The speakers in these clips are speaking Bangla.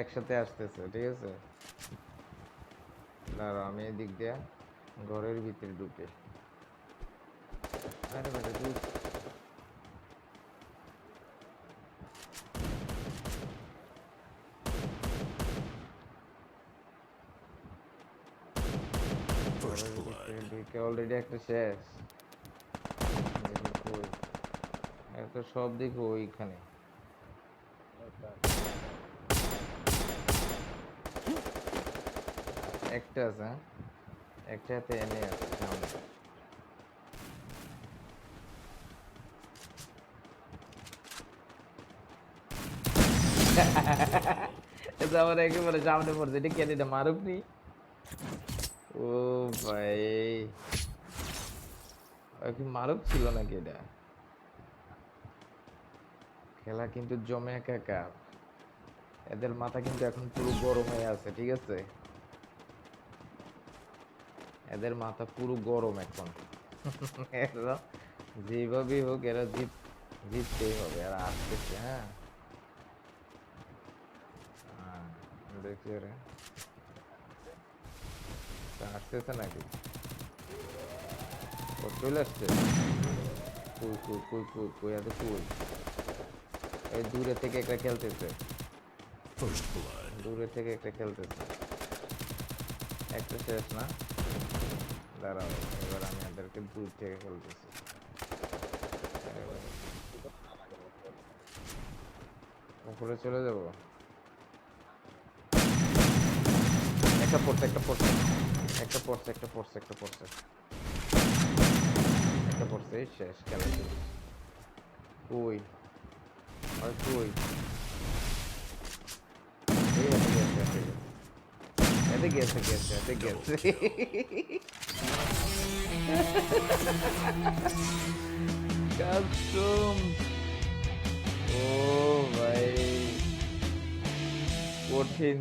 একসাথে আসতেছে, ঠিক আছে? দাঁড়াও, আমি এদিক দিয়ে ঘরের ভিতরে ঢুকে। আরে বেটা তুই First ঘরের blood. ভিতরে ঢুকে অলরেডি একটা শেষ। দেখি কই, একটা সব দেখো ওইখানে একটা আছে, হ্যাঁ? একটা হাতে এনে আছে সামনে। এটা আমার একেবারে সামনে পড়ছে, এটা কেন, এটা মারুক নি? ও ভাই, কি মারুক ছিল নাকি এটা? খেলা কিন্তু জমে একাকার। এদের মাথা কিন্তু এখন পুরো গরম হয়ে আছে, ঠিক আছে? এদের মাথা পুরো গরম এখন। এরা যেভাবেই হোক এরা জিততেই হবে, এরা আসতেছে। হ্যাঁ, হ্যাঁ, দেখছি রে, আসতেছে নাকি? ও চলে আসছে। কুই কুই কুই কুই কুই, এত কুই। এই দূরে থেকে একটা খেলতেছে, First blood. দূরে থেকে একটা খেলতেছে। একটা শেষ না? দাঁড়াও, এবার আমি এদেরকে দূর থেকে খেলতেছি। উপরে চলে যাব। একটা পড়ছে, একটা পড়ছে, একটা পড়ছে, একটা পড়ছে, একটা পড়ছে, একটা পড়ছে, এই শেষ, খেলা শেষ। কই আর কই? এই এতে গেছে, এতে গেছে, এতে Double গেছে, এতে kill. গেছে। কাস্টম। ও ভাই, কঠিন।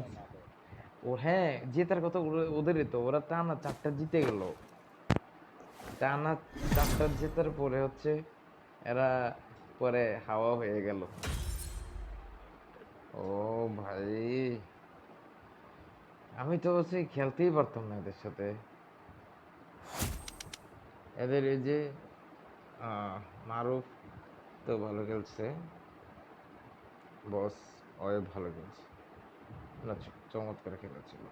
ও হ্যাঁ, জেতার কথা ওদেরই তো, ওরা টানা 4টা জিতে গেল। টানা 4টা জেতার পরে হচ্ছে এরা পরে হাওয়া হয়ে গেল। ও ভাই, আমি তো হচ্ছে খেলতেই পারতাম না এদের সাথে। এদের এই যে মারুফ তো ভালো খেলছে, বস, ওই ভালো খেলছে না, চমৎকার খেলেছিল।